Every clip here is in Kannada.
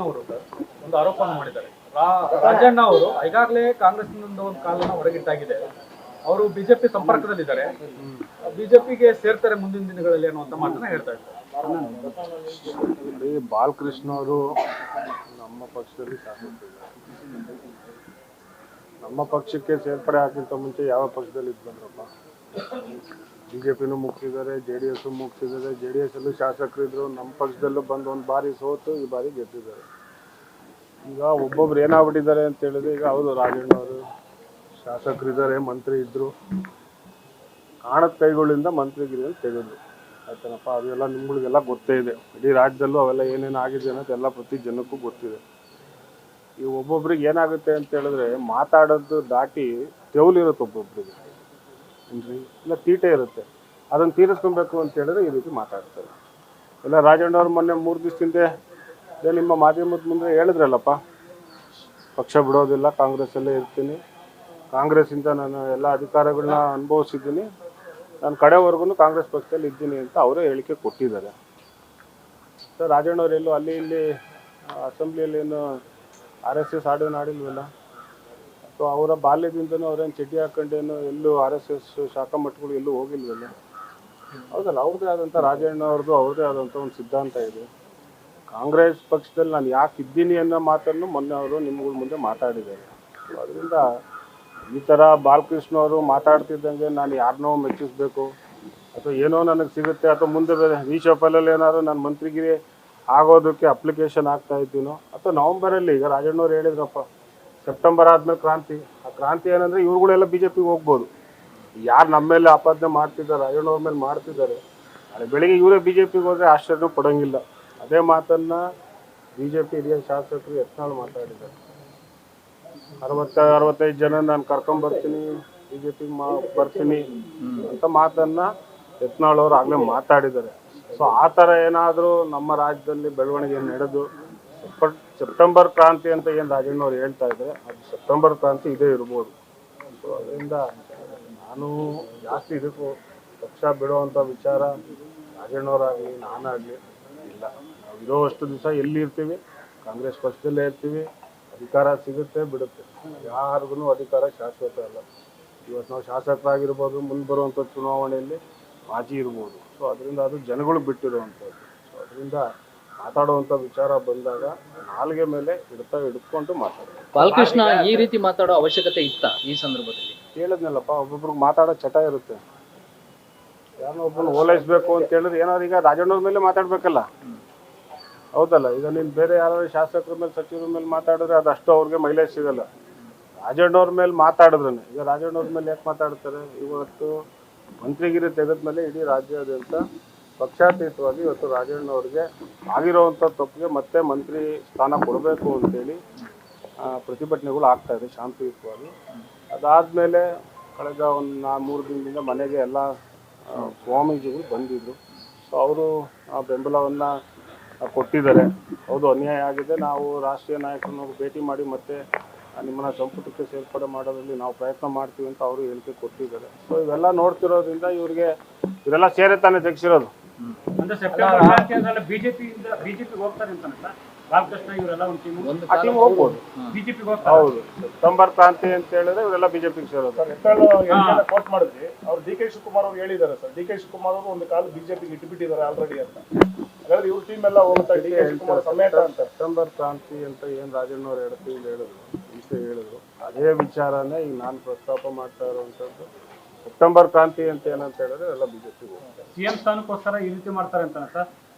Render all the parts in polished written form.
ಬಾಲಕೃಷ್ಣ ಅವರು ಸರ್ ಒಂದು ಆರೋಪವನ್ನು ಮಾಡಿದ್ದಾರೆ. ರಾಜಣ್ಣ ಅವರು ಈಗಾಗಲೇ ಕಾಂಗ್ರೆಸ್ನಿಂದ ಒಂದು ಕಾಲನ್ನ ಹೊರಗಿಟ್ಟಾಗಿದೆ, ಅವರು ಬಿಜೆಪಿ ಸಂಪರ್ಕದಲ್ಲಿದ್ದಾರೆ, ಬಿಜೆಪಿಗೆ ಸೇರ್ತಾರೆ ಮುಂದಿನ ದಿನಗಳಲ್ಲಿ ಅನ್ನುವಂತ ಮಾತನ್ನ ಹೇಳ್ತಾ ಇದ್ದಾರೆ. ಬಾಲಕೃಷ್ಣ ಅವರು ನಮ್ಮ ಪಕ್ಷದಲ್ಲಿ ಶಾಸಕರಿದ್ದಾರೆ. ನಮ್ಮ ಪಕ್ಷಕ್ಕೆ ಸೇರ್ಪಡೆ ಆಗಿಂತ ಮುಂಚೆ ಯಾವ ಪಕ್ಷದಲ್ಲಿ ಬಂದ್ರಪ್ಪ? ಬಿಜೆಪಿನೂ ಮುಗಿಸಿದ್ದಾರೆ, JDS ಮುಗಿಸಿದ್ದಾರೆ. JDS ಅಲ್ಲೂ ಶಾಸಕರಿದ್ರು, ನಮ್ಮ ಪಕ್ಷದಲ್ಲೂ ಬಂದು ಒಂದು ಬಾರಿ ಸೋತು ಈ ಬಾರಿ ಗೆದ್ದಿದ್ದಾರೆ. ಈಗ ಒಬ್ಬೊಬ್ರು ಏನಾಗ್ಬಿಟ್ಟಿದ್ದಾರೆ ಅಂತ ಹೇಳಿದ್ರೆ, ಈಗ ಹೌದು ರಾಜಣ್ಣ ಅವರು ಶಾಸಕರಿದ್ದಾರೆ, ಮಂತ್ರಿ ಇದ್ರು, ಕಾಣದ ಕೈಗಳಿಂದ ಮಂತ್ರಿಗಿರಿ ತೆಗೆದ್ರು ಆಯ್ತನಪ್ಪ. ಅದೆಲ್ಲ ನಿಮ್ಗಳಿಗೆಲ್ಲ ಗೊತ್ತೇ ಇದೆ. ಇಡೀ ರಾಜ್ಯದಲ್ಲೂ ಅವೆಲ್ಲ ಏನೇನು ಆಗಿದೆ ಅನ್ನೋದು ಎಲ್ಲ ಪ್ರತಿ ಜನಕ್ಕೂ ಗೊತ್ತಿದೆ. ಈ ಒಬ್ಬೊಬ್ರಿಗೆ ಏನಾಗುತ್ತೆ ಅಂತ ಹೇಳಿದ್ರೆ, ಮಾತಾಡೋದು ದಾಟಿ ತೆವಲಿರುತ್ತೆ ಒಬ್ಬೊಬ್ರಿಗೆ, ಇಲ್ಲ ತೀಟೆ ಇರುತ್ತೆ. ಅದನ್ನು ತೀರಿಸ್ಕೊಬೇಕು ಅಂತ ಹೇಳಿದ್ರೆ ಈ ರೀತಿ ಮಾತಾಡ್ತಾರೆ. ಎಲ್ಲ ರಾಜಣ್ಣವ್ರು ಮೊನ್ನೆ 3 ದಿವಸದಿಂದ ನಿಮ್ಮ ಮಾಧ್ಯಮದ ಮುಂದೆ ಹೇಳಿದ್ರಲ್ಲಪ್ಪ, ಪಕ್ಷ ಬಿಡೋದಿಲ್ಲ, ಕಾಂಗ್ರೆಸ್ಸಲ್ಲೇ ಇರ್ತೀನಿ, ಕಾಂಗ್ರೆಸ್ಸಿಂದ ನಾನು ಎಲ್ಲ ಅಧಿಕಾರಗಳನ್ನ ಅನುಭವಿಸಿದ್ದೀನಿ, ನಾನು ಕಡೆವರೆಗೂ ಕಾಂಗ್ರೆಸ್ ಪಕ್ಷದಲ್ಲಿ ಇದ್ದೀನಿ ಅಂತ ಅವರೇ ಹೇಳಿಕೆ ಕೊಟ್ಟಿದ್ದಾರೆ. ಸೊ ರಾಜಣ್ಣವ್ರು ಎಲ್ಲೂ ಅಲ್ಲಿ ಇಲ್ಲಿ ಅಸೆಂಬ್ಲಿಯಲ್ಲಿ ಏನು RSS ಆಡೋನು ಆಡಿಲ್ವಲ್ಲ. ಸೊ ಅವರ ಬಾಲ್ಯದಿಂದನೂ ಅವ್ರೇನು ಚಡ್ಡಿ ಹಾಕೊಂಡೇನು ಎಲ್ಲೂ RSS ಶಾಖಾ ಮಠಗಳು ಎಲ್ಲೂ ಹೋಗಿಲ್ವಲ್ಲ. ಹೌದಲ್ಲ, ಅವ್ರದ್ದೇ ಆದಂಥ ರಾಜಣ್ಣವ್ರದ್ದು ಅವ್ರದ್ದೇ ಆದಂಥ ಒಂದು ಸಿದ್ಧಾಂತ ಇದೆ. ಕಾಂಗ್ರೆಸ್ ಪಕ್ಷದಲ್ಲಿ ನಾನು ಯಾಕೆ ಇದ್ದೀನಿ ಅನ್ನೋ ಮಾತನ್ನು ಮೊನ್ನೆ ಅವರು ನಿಮ್ಗಳ ಮುಂದೆ ಮಾತಾಡಿದ್ದಾರೆ. ಅದರಿಂದ ಈ ಥರ ಬಾಲಕೃಷ್ಣ ಅವರು ಮಾತಾಡ್ತಿದ್ದಂಗೆ ನಾನು ಯಾರನ್ನೋ ಮೆಚ್ಚಿಸ್ಬೇಕು ಅಥವಾ ಏನೋ ನನಗೆ ಸಿಗುತ್ತೆ ಅಥವಾ ಮುಂದೆ ವಿಶಾಪಲ್ಲಿ ಏನಾದ್ರು ನಾನು ಮಂತ್ರಿಗಿರಿ ಆಗೋದಕ್ಕೆ ಅಪ್ಲಿಕೇಶನ್ ಆಗ್ತಾ ಇದ್ದೀನೋ, ಅಥವಾ ನವಂಬರಲ್ಲಿ ಈಗ ರಾಜಣ್ಣವ್ರು ಹೇಳಿದ್ರಪ್ಪ ಸೆಪ್ಟೆಂಬರ್ ಆದಮೇಲೆ ಕ್ರಾಂತಿ. ಆ ಕ್ರಾಂತಿ ಏನಂದರೆ ಇವ್ರುಗಳೆಲ್ಲ BJPಗೆ ಹೋಗ್ಬೋದು. ಯಾರು ನಮ್ಮ ಮೇಲೆ ಆಪಾದನೆ ಮಾಡ್ತಿದ್ದಾರೆ, ರಾಜಣ್ಣವ್ರ ಮೇಲೆ ಮಾಡ್ತಿದ್ದಾರೆ, ನಾಳೆ ಬೆಳಿಗ್ಗೆ ಇವರೇ BJPಗೆ ಹೋದರೆ ಆಶ್ಚರ್ಯ ಪಡೋಂಗಿಲ್ಲ. ಅದೇ ಮಾತನ್ನು BJP ಹಿರಿಯ ಶಾಸಕರು ಯತ್ನಾಳ್ ಮಾತಾಡಿದ್ದಾರೆ. 60-65 ಜನ ನಾನು ಕರ್ಕೊಂಬರ್ತೀನಿ, BJPಗೆ ಬರ್ತೀನಿ ಅಂತ ಮಾತನ್ನು ಯತ್ನಾಳ್ ಅವರು ಆಗಲೇ ಮಾತಾಡಿದ್ದಾರೆ. ಸೊ ಆ ಥರ ಏನಾದರೂ ನಮ್ಮ ರಾಜ್ಯದಲ್ಲಿ ಬೆಳವಣಿಗೆ ನಡೆದು ಸೆಪ್ಟೆಂಬರ್ ಕ್ರಾಂತಿ ಅಂತ ಏನು ರಾಜಣ್ಣವ್ರು ಹೇಳ್ತಾ ಇದ್ದಾರೆ, ಅದು ಸೆಪ್ಟೆಂಬರ್ ಕ್ರಾಂತಿ ಇದೇ ಇರ್ಬೋದು. ಸೊ ಅದರಿಂದ ನಾನು ಜಾಸ್ತಿ ಇದಕ್ಕೂ ಪಕ್ಷ ಬಿಡುವಂಥ ವಿಚಾರ ರಾಜಣ್ಣವರಾಗಲಿ ನಾನಾಗಲಿ ಇಲ್ಲ. ನಾವು ಇರೋವಷ್ಟು ದಿವಸ ಎಲ್ಲಿ ಇರ್ತೀವಿ, ಕಾಂಗ್ರೆಸ್ ಪಕ್ಷದಲ್ಲೇ ಇರ್ತೀವಿ. ಅಧಿಕಾರ ಸಿಗುತ್ತೆ ಬಿಡುತ್ತೆ, ಯಾರಿಗೂ ಅಧಿಕಾರ ಶಾಶ್ವತ ಅಲ್ಲ. ಇವತ್ತು ನಾವು ಶಾಸಕರಾಗಿರ್ಬೋದು, ಮುಂದೆ ಬರುವಂಥ ಚುನಾವಣೆಯಲ್ಲಿ ಮಾಜಿ ಇರ್ಬೋದು. ಸೊ ಅದರಿಂದ ಅದು ಜನಗಳು ಬಿಟ್ಟಿರುವಂಥದ್ದು. ಸೊ ಅದರಿಂದ ಮಾತಾಡುವಂಥ ವಿಚಾರ ಬಂದಾಗ ನಾಲ್ಗೆ ಮೇಲೆ ಹಿಡ್ಕೊಂಡು ಮಾತಾಡೋದು. ಬಾಲಕೃಷ್ಣ ಈ ರೀತಿ ಮಾತಾಡೋ ಅವಶ್ಯಕತೆ ಇತ್ತ ಈ ಸಂದರ್ಭದಲ್ಲಿ? ಹೇಳಿದ್ನಲ್ಲಪ್ಪ, ಒಬ್ಬೊಬ್ರಿಗೆ ಮಾತಾಡೋ ಚಟ ಇರುತ್ತೆ. ಯಾರನ್ನೋ ಒಬ್ಬನ ಓಲೈಸ್ಬೇಕು ಅಂತ ಹೇಳಿದ್ರೆ ಏನಾದ್ರು ಈಗ ರಾಜಣ್ಣವ್ರ ಮೇಲೆ ಮಾತಾಡ್ಬೇಕಲ್ಲ, ಹೌದಲ್ಲ. ಈಗ ನೀನು ಬೇರೆ ಯಾರು ಶಾಸಕರ ಮೇಲೆ ಸಚಿವರ ಮೇಲೆ ಮಾತಾಡಿದ್ರೆ ಅದಷ್ಟು ಅವ್ರಿಗೆ ಮೈಲೇಜ್ ಸಿಗಲ್ಲ. ರಾಜಣ್ಣವ್ರ ಮೇಲೆ ಮಾತಾಡಿದ್ರೆ, ಈಗ ರಾಜಣ್ಣವ್ರ ಮೇಲೆ ಯಾಕೆ ಮಾತಾಡ್ತಾರೆ? ಇವತ್ತು ಮಂತ್ರಿಗಿರಿ ತೆಗೆದ್ಮೇಲೆ ಇಡೀ ರಾಜ್ಯಾದ್ಯಂತ ಪಕ್ಷಾತೀತವಾಗಿ ಇವತ್ತು ರಾಜಣ್ಣವ್ರಿಗೆ ಆಗಿರೋವಂಥ ತಪ್ಪಿಗೆ ಮತ್ತೆ ಮಂತ್ರಿ ಸ್ಥಾನ ಕೊಡಬೇಕು ಅಂತೇಳಿ ಪ್ರತಿಭಟನೆಗಳು ಆಗ್ತಾಯಿದೆ ಶಾಂತಿಯುತವಾಗಿ. ಅದಾದಮೇಲೆ ಕಳೆದ ಒಂದು 3 ದಿನದಿಂದ ಮನೆಗೆ ಎಲ್ಲ ಸ್ವಾಮೀಜಿಗಳು ಬಂದಿದ್ದರು. ಸೊ ಅವರು ಆ ಬೆಂಬಲವನ್ನು ಕೊಟ್ಟಿದ್ದಾರೆ. ಹೌದು, ಅನ್ಯಾಯ ಆಗಿದೆ, ನಾವು ರಾಷ್ಟ್ರೀಯ ನಾಯಕರನ್ನು ಭೇಟಿ ಮಾಡಿ ಮತ್ತೆ ನಿಮ್ಮನ್ನ ಸಂಪುಟಕ್ಕೆ ಸೇರ್ಪಡೆ ಮಾಡೋದ್ರಲ್ಲಿ ನಾವು ಪ್ರಯತ್ನ ಮಾಡ್ತೀವಿ ಅಂತ ಅವರು ಹೇಳಿಕೆ ಕೊಟ್ಟಿದ್ದಾರೆ. ಸೊ ಇವೆಲ್ಲ ನೋಡ್ತಿರೋದ್ರಿಂದ ಇವರೆಲ್ಲ ಸೇರೆ ತಾನೇ ತೆಗೆಸಿರೋದು. ಬಿಜೆಪಿ ಹೋಗ್ತಾರೆ ಅಂತ ಬಾಲಕೃಷ್ಣ ಇವರೆಲ್ಲ ಆ ಟೀಮ್ ಹೋಗ್ಬೋದು. ಹೌದು, ಸೆಪ್ಟೆಂಬರ್ ಕ್ರಾಂತಿ ಅಂತ ಹೇಳಿದ್ರೆ ಇವರೆಲ್ಲ BJPಗೆ ಸೇರೋದು. ಕೋಟ್ ಮಾಡಿದ್ವಿ, ಅವ್ರು DK ಶಿವಕುಮಾರ್ ಅವ್ರು ಹೇಳಿದ್ದಾರೆ ಸರ್. DK ಶಿವಕುಮಾರ್ ಅವರು ಒಂದು ಕಾಲ BJPಗೆ ಇಟ್ಬಿಟ್ಟಿದ್ದಾರೆ ಆಲ್ರೆಡಿ ಅಂತ. ಹಾಗಾದ್ರೆ ಇವ್ರ ಟೀಮ್ ಎಲ್ಲ ಹೋಗ್ತಾರೆ DK ಶಿವಕುಮಾರ್ ಸಮೇತ ಅಂತ. ಸೆಪ್ಟೆಂಬರ್ ಕ್ರಾಂತಿ ಅಂತ ಏನು ರಾಜಣ್ಣವ್ರು ಹೇಳಿದ್ರು ಅದೇ ವಿಚಾರನೇ ಈಗ ನಾನು ಪ್ರಸ್ತಾಪ ಮಾಡ್ತಾ ಇರುವಂಥದ್ದು. ಸೆಪ್ಟೆಂಬರ್ ಕ್ರಾಂತಿ ಅಂತ ಏನಂತ ಹೇಳಿದ್ರೆ ಎಲ್ಲ BJPಗೆ ಹೋಗ್ತಾರೆ. CM ಸ್ಥಾನಕ್ಕೋಸ್ಕರ ಈ ರೀತಿ ಮಾಡ್ತಾರೆ ಅಂತಾನೆ ಸರ್?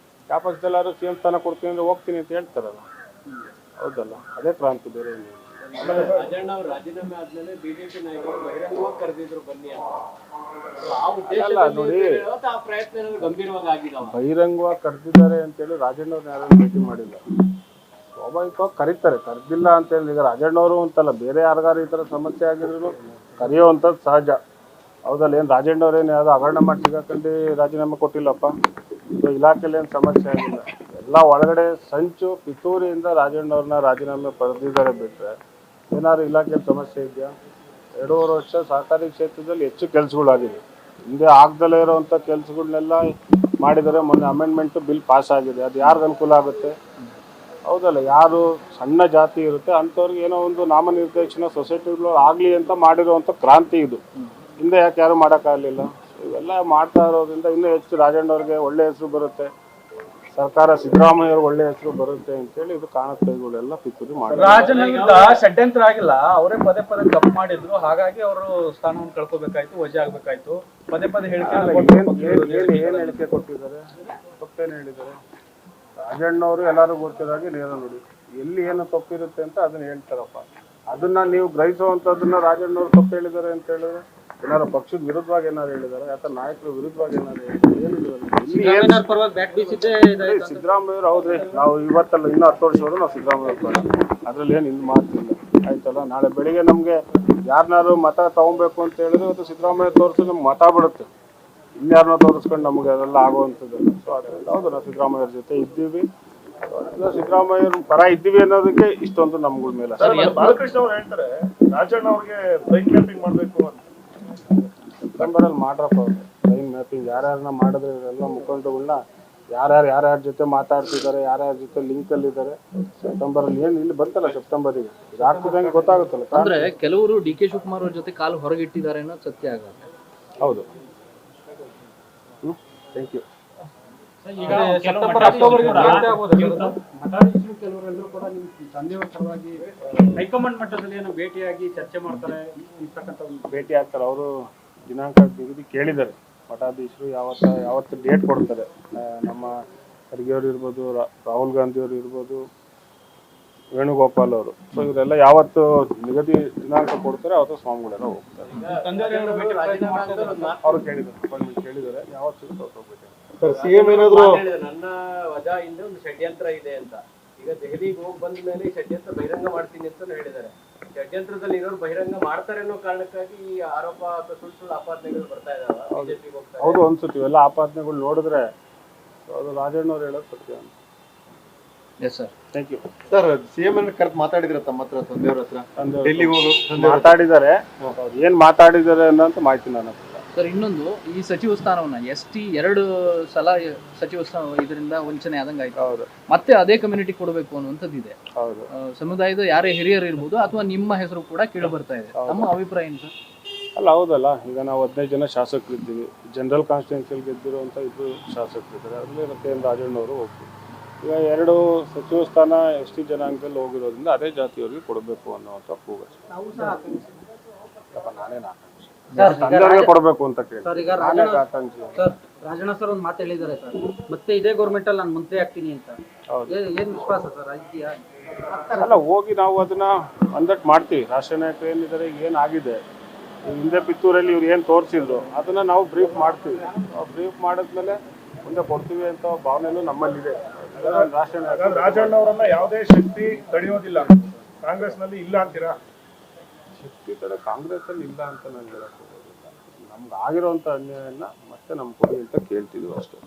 ಯಾವ ಪಕ್ಷದಲ್ಲಾದ್ರು CM ಸ್ಥಾನ ಕೊಡ್ತೀನಿ ಅಂದ್ರೆ ಹೋಗ್ತೀನಿ ಅಂತ ಹೇಳ್ತಾರಲ್ಲ, ಹೌದಲ್ಲ, ಅದೇ ಕ್ರಾಂತಿ, ಬೇರೆ ಏನು. ರಾಜೀನಾಮೆ ಆದ್ಮೇಲೆ ಬಿಜೆಪಿ ನಾಯಕರು ಬಹಿರಂಗವಾಗಿ ಕರೆದಿದ್ರು ಬನ್ನಿ ನೋಡಿ, ಗಂಭೀರವಾಗಿ ಬಹಿರಂಗವಾಗಿ ಕರೆದಿದ್ದಾರೆ ಅಂತೇಳಿ ರಾಜಣ್ಣವ್ರನ್ನ ಯಾರು ಭೇಟಿ ಮಾಡಿಲ್ಲ. ಸ್ವಾಭಾವಿಕವಾಗಿ ಕರೀತಾರೆ, ಕರೆದಿಲ್ಲ ಅಂತೇಳಿ. ಈಗ ರಾಜಣ್ಣವರು ಅಂತಲ್ಲ, ಬೇರೆ ಯಾರಿಗಾರು ಈ ಥರ ಸಮಸ್ಯೆ ಆಗಿದ್ರು ಕರೆಯೋವಂಥದ್ದು ಸಹಜ, ಹೌದಲ್ಲ. ಏನು ರಾಜಣ್ಣವ್ರೇನು ಯಾವುದು ಹಗರಣ ಮಾಡಿ ಸಿಗಾಕೊಂಡು ರಾಜೀನಾಮೆ ಕೊಟ್ಟಿಲ್ಲಪ್ಪ. ಇಲಾಖೆಯಲ್ಲಿ ಏನು ಸಮಸ್ಯೆ ಆಗಿಲ್ಲ. ಎಲ್ಲ ಒಳಗಡೆ ಸಂಚು ಪಿತೂರಿಯಿಂದ ರಾಜಣ್ಣವ್ರನ್ನ ರಾಜೀನಾಮೆ ಪಡೆದಿದ್ದಾರೆ ಬಿಟ್ಟರೆ ಏನಾದ್ರು ಇಲಾಖೆಯಲ್ಲಿ ಸಮಸ್ಯೆ ಇದೆಯಾ? 2.5 ವರ್ಷ ಸಹಕಾರಿ ಕ್ಷೇತ್ರದಲ್ಲಿ ಹೆಚ್ಚು ಕೆಲಸಗಳಾಗಿದೆ. ಹಿಂದೆ ಆಗದಲ್ಲೇ ಇರೋವಂಥ ಕೆಲಸಗಳನ್ನೆಲ್ಲ ಮಾಡಿದರೆ. ಮೊನ್ನೆ ಅಮೆಂಡ್ಮೆಂಟು ಬಿಲ್ ಪಾಸ್ ಆಗಿದೆ. ಅದು ಯಾರಿಗೆ ಅನುಕೂಲ ಆಗುತ್ತೆ? ಹೌದಲ್ಲ, ಯಾರು ಸಣ್ಣ ಜಾತಿ ಇರುತ್ತೆ ಅಂಥವ್ರಿಗೆ ಏನೋ ಒಂದು ನಾಮನಿರ್ದೇಶನ ಸೊಸೈಟಿಗಳು ಆಗಲಿ ಅಂತ ಮಾಡಿರುವಂಥ ಕ್ರಾಂತಿ ಇದು. ಹಿಂದೆ ಯಾಕೆ ಯಾರು ಮಾಡೋಕ್ಕಾಗಲಿಲ್ಲ? ಇವೆಲ್ಲ ಮಾಡ್ತಾ ಇರೋದ್ರಿಂದ ಇನ್ನೂ ಹೆಚ್ಚು ರಾಜಣ್ಣವ್ರಿಗೆ ಒಳ್ಳೆ ಹೆಸರು ಬರುತ್ತೆ, ಸರ್ಕಾರ ಸಿದ್ದರಾಮಯ್ಯ ಅವ್ರಿಗೆ ಒಳ್ಳೆ ಹೆಸರು ಬರುತ್ತೆ ಅಂತೇಳಿ ಇದು ಕಾರಣಕೈಗಳೆಲ್ಲ ಪಿತೂರಿ ಮಾಡಿ. ರಾಜನ ವಿರುದ್ಧ ಷಡ್ಯಂತ್ರ ಆಗಿಲ್ಲ, ಅವರೇ ಪದೇ ಪದೇ ತಪ್ಪು ಮಾಡಿದ್ರು, ಹಾಗಾಗಿ ಅವರು ಸ್ಥಾನವನ್ನು ಕಳ್ಕೊಬೇಕಾಯ್ತು, ವಜೆ ಆಗ್ಬೇಕಾಯ್ತು. ಪದೇ ಪದೇ ಹೇಳಿಕೆ ಏನು ಹೇಳಿಕೆ ಕೊಟ್ಟಿದ್ದಾರೆ, ತಪ್ಪೇನು ಹೇಳಿದ್ದಾರೆ? ರಾಜಣ್ಣವರು ಎಲ್ಲರೂ ಗೊತ್ತಿದ್ದಾಗೆ ನೇರ ನೋಡಿ, ಎಲ್ಲಿ ಏನು ತಪ್ಪಿರುತ್ತೆ ಅಂತ ಅದನ್ನ ಹೇಳ್ತಾರಪ್ಪ. ಅದನ್ನ ನೀವು ಗ್ರಹಿಸುವಂಥದ್ದನ್ನ ರಾಜಣ್ಣವ್ರು ತಪ್ಪು ಹೇಳಿದ್ದಾರೆ ಅಂತ ಹೇಳಿದ್ರೆ ಏನಾರು ಪಕ್ಷದ ವಿರುದ್ಧವಾಗಿ ಏನಾರು ಹೇಳಿದ್ದಾರೆ, ಅಥವಾ ನಾಯಕರ ವಿರುದ್ಧವಾಗಿ ಏನಾರು ಹೇಳಿದ್ದಾರೆ? ಸಿದ್ದರಾಮಯ್ಯವ್ರು ಹೌದ್ರಿ, ನಾವು ಇವತ್ತಲ್ಲ ಇನ್ನೂ 10 ವರ್ಷವರೆಗೂ ನಾವು ಸಿದ್ದರಾಮಯ್ಯ ಬೇಡ, ಅದ್ರಲ್ಲಿ ಏನು ಹಿಂದೆ ಮಾತಿಲ್ಲ ಆಯ್ತಲ್ಲ. ನಾಳೆ ಬೆಳಿಗ್ಗೆ ನಮಗೆ ಯಾರನ್ನಾರು ಮತ ತಗೊಬೇಕು ಅಂತ ಹೇಳಿದ್ರೆ ಇವತ್ತು ಸಿದ್ದರಾಮಯ್ಯ ತೋರಿಸಿ ನಮ್ಗೆ ಮತ ಬಿಡುತ್ತೆ, ಇನ್ಯಾರನ್ನೋ ತೋರಿಸ್ಕೊಂಡು ನಮಗೆ ಅದೆಲ್ಲ ಆಗುವಂಥದ್ದಲ್ಲ. ಸೊ ಅದರಿಂದ ಹೌದು, ನಾವು ಸಿದ್ದರಾಮಯ್ಯರ ಜೊತೆ ಇದ್ದೀವಿ, ಸಿದ್ದರಾಮಯ್ಯರ ಪರ ಇದ್ದೀವಿ ಅನ್ನೋದಕ್ಕೆ ಇಷ್ಟೊಂದು ನಮ್ಗಳ ಮೇಲೆ. ಬಾಲಕೃಷ್ಣ ಅವ್ರು ಹೇಳ್ತಾರೆ ರಾಜಣ್ಣ ಅವ್ರಿಗೆ ಬ್ರೈನ್ ಮ್ಯಾಪಿಂಗ್ ಮಾಡಬೇಕು ಅಂತ. ಸೆಪ್ಟೆಂಬರಲ್ಲಿ ಮಾಡ್ರಪ್ಪ ಅವ್ರು ಬ್ರೈನ್ ಮ್ಯಾಪಿಂಗ್. ಯಾರ್ಯಾರನ್ನ ಮಾಡಿದ್ರೆ ಇವರೆಲ್ಲ ಮುಖಂಡಗಳನ್ನ ಯಾರ್ಯಾರ ಜೊತೆ ಮಾತಾಡ್ತಿದ್ದಾರೆ, ಯಾರ್ಯಾರ ಜೊತೆ ಲಿಂಕಲ್ಲಿದ್ದಾರೆ, ಸೆಪ್ಟೆಂಬರಲ್ಲಿ ಏನು ಇಲ್ಲಿ ಬಂತಲ್ಲ ಸೆಪ್ಟೆಂಬರಿಗೆ ಇದು ಆಗ್ತಿದ್ದಂಗೆ ಗೊತ್ತಾಗುತ್ತಲ್ಲ. ಅಂದ್ರೆ ಕೆಲವರು ಡಿ ಕೆ ಶಿವಕುಮಾರ್ ಅವ್ರ ಜೊತೆ ಕಾಲು ಹೊರಗಿಟ್ಟಿದ್ದಾರೆ ಅನ್ನೋದು ಸತ್ಯ ಆಗಲ್ಲ. ಹೌದು, ಥ್ಯಾಂಕ್ ಯು. ಮಠಾಧೀಶರು ಕೆಲವರೆಲ್ಲರೂ ಕೂಡ ನಿಮ್ಮ ತಂದೆಯವರ ಪರವಾಗಿ ಹೈಕಮಾಂಡ್ ಮಟ್ಟದಲ್ಲಿ ಏನೋ ಭೇಟಿಯಾಗಿ ಚರ್ಚೆ ಮಾಡ್ತಾರೆ ಇರ್ತಕ್ಕಂಥ ಭೇಟಿ ಆಗ್ತಾರೆ. ಅವರು ದಿನಾಂಕ ನಿಗದಿ ಕೇಳಿದ್ದಾರೆ ಮಠಾಧೀಶರು, ಯಾವತ್ತು ಡೇಟ್ ಕೊಡ್ತಾರೆ. ನಮ್ಮ ಖರ್ಗೆಯವರು ಇರ್ಬೋದು, ರಾಹುಲ್ ಗಾಂಧಿಯವರು ಇರ್ಬೋದು, ವೇಣುಗೋಪಾಲ್ ಅವರು, ಸೊ ಇವರೆಲ್ಲ ಯಾವತ್ತು ನಿಗದಿ ದಿನಾಂಕ ಕೊಡ್ತಾರೆ ಅವತ್ತು ಸ್ವಾಮಿಗಳೆಲ್ಲ ಹೋಗ್ತಾರೆ. ಅವರು ಕೇಳಿದ್ದಾರೆ, ಅಪಾಯಿಂಟ್ಮೆಂಟ್ ಕೇಳಿದ್ದಾರೆ, ಯಾವತ್ತು ಸಿಗುತ್ತೆ ಅವತ್ತು ಹೋಗ್ಬೇಕು. ಸಿಎಂ ಏನಾದ್ರು ನನ್ನ ವಜಾ ಹಿಂದೆ ಒಂದು ಷಡ್ಯಂತ್ರ ಇದೆ ಅಂತ, ಈಗ ದೆಹಲಿಗೆ ಹೋಗಿ ಬಂದ ಮೇಲೆ ಷಡ್ಯಂತ್ರ ಬಹಿರಂಗ ಮಾಡ್ತೀನಿ ಅಂತ ಹೇಳಿದ್ದಾರೆ. ಷಡ್ಯಂತ್ರದಲ್ಲಿ ಇರೋರು ಬಹಿರಂಗ ಮಾಡ್ತಾರೆ ಅನ್ನೋ ಕಾರಣಕ್ಕಾಗಿ ಈ ಆರೋಪ ಅಥವಾ ಸುಳ್ಳು ಆಪಾದನೆಗಳು ಬರ್ತಾ ಇದಾವೆ. ಹೌದು ಅನ್ಸುತ್ತೆ, ಇವೆಲ್ಲ ಆಪಾದನೆಗಳು ನೋಡಿದ್ರೆ ಅದು ರಾಜಣ್ಣವ್ರು ಹೇಳೋದು ಸತ್ಯ ಅಂತ. Yes sir, thank you sir. CM ಅನ್ನ ಕರೆದು ಮಾತಾಡಿದ್ರ ತಮ್ಮ ಹತ್ರ, ತಂದೆಯವ್ರ ಹತ್ರ ಡೆಲ್ಲಿಗೆ ಹೋಗಿ ಮಾತಾಡಿದ್ದಾರೆ. ಅವ್ರು ಏನ್ ಮಾತಾಡಿದ್ದಾರೆ ಅನ್ನೋಂಥ ಮಾಹಿತಿ ನನ್ನ ಹತ್ರ. ಸರ್ ಇನ್ನೊಂದು, ಈ ಸಚಿವ ಸ್ಥಾನವನ್ನ ST 2 ಸಲ ಸಚಿವ ಸ್ಥಾನ ಇದರಿಂದ ವಂಚನೆ ಆದಂಗೆ ಆಯ್ತು. ಹೌದು, ಮತ್ತೆ ಅದೇ ಕಮ್ಯುನಿಟಿ ಕೊಡಬೇಕು ಅನ್ನುವಂಥದ್ದು ಇದೆ. ಹೌದು. ಸಮುದಾಯದ ಯಾರೇ ಹಿರಿಯರು ಇರ್ಬೋದು ಅಥವಾ ನಿಮ್ಮ ಹೆಸರು ಕೂಡ ಕೇಳಿ ಬರ್ತಾ ಇದೆ. ನಮ್ಮ ಅಭಿಪ್ರಾಯ ಏನು ಸರ್? ಅಲ್ಲ ಹೌದಲ್ಲ, ಈಗ ನಾವು 15 ಜನ ಶಾಸಕರಿದ್ದೀವಿ, ಜನರಲ್ ಕಾನ್ಸ್ಟಿಟ್ಯೂನ್ಸಿಯಲ್ಲಿ ಗೆದ್ದಿರುವಂಥ 2 ಶಾಸಕರಿದ್ದಾರೆ, ಅದರಲ್ಲಿ ರಥೇಂದ್ರ ರಾಜಣ್ಣವರು ಹೋಗ್ತೀವಿ. ಈಗ 2 ಸಚಿವ ಸ್ಥಾನ ST ಜನಾಂಗದಲ್ಲಿ ಹೋಗಿರೋದ್ರಿಂದ ಅದೇ ಜಾತಿಯವರಿಗೆ ಕೊಡಬೇಕು ಅನ್ನೋವಂಥ ಕೂಗು. ನಾನೇನು ತಂದೆಯವ್ರಿಗೆ ಕೊಡಬೇಕು ಅಂತ ಕೇಳಿ ಆಕಾಂಕ್ಷಿ. ರಾಜಣ್ಣ ಸರ್ ಒಂದು ಮಾತು ಹೇಳಿದ್ದಾರೆ ಸರ್, ಮತ್ತೆ ಇದೇ ಗೌರ್ಮೆಂಟ್ ಅಲ್ಲಿ ನಾನು ಮಂತ್ರಿ ಆಗ್ತೀನಿ ಅಂತ. ಏನ್ ವಿಶ್ವಾಸ ಸರ್ ರಾಜಕೀಯ? ಅಲ್ಲ, ಹೋಗಿ ನಾವು ಅದನ್ನ ಅಂದಟ್ ಮಾಡ್ತೀವಿ. ರಾಷ್ಟ್ರೀಯ ನಾಯಕರು ಏನಿದ್ದಾರೆ, ಏನಾಗಿದೆ ಹಿಂದೆ ಪಿತ್ತೂರಲ್ಲಿ ಇವ್ರು ಏನು ತೋರಿಸಿದ್ರು ಅದನ್ನ ನಾವು ಬ್ರೀಫ್ ಮಾಡ್ತೀವಿ. ಬ್ರೀಫ್ ಮಾಡಿದ್ಮೇಲೆ ಮುಂದೆ ಕೊಡ್ತೀವಿ ಅಂತ ಭಾವನೆಯೂ ನಮ್ಮಲ್ಲಿದೆ. ರಾಷ್ಟ್ರೀಯ ನಾಯಕ ರಾಜಣ್ಣ ಅವರನ್ನ ಯಾವುದೇ ಶಕ್ತಿ ತಡೆಯೋದಿಲ್ಲ, ಕಾಂಗ್ರೆಸ್ನಲ್ಲಿ ಇಲ್ಲ ಅಂತೀರಾ? ಶಕ್ತಿ ತಡೆ ಕಾಂಗ್ರೆಸ್ಸಲ್ಲಿ ಇಲ್ಲ ಅಂತ ನಾನು ಹೇಳಕ್ ಹೋಗೋದಿಲ್ಲ. ನಮ್ಗೆ ಆಗಿರೋಂಥ ಅನ್ಯಾಯನ ಮತ್ತೆ ನಮ್ಗೆ ಕೊಡಿ ಅಂತ ಕೇಳ್ತಿದ್ವಿ ಅಷ್ಟೇ.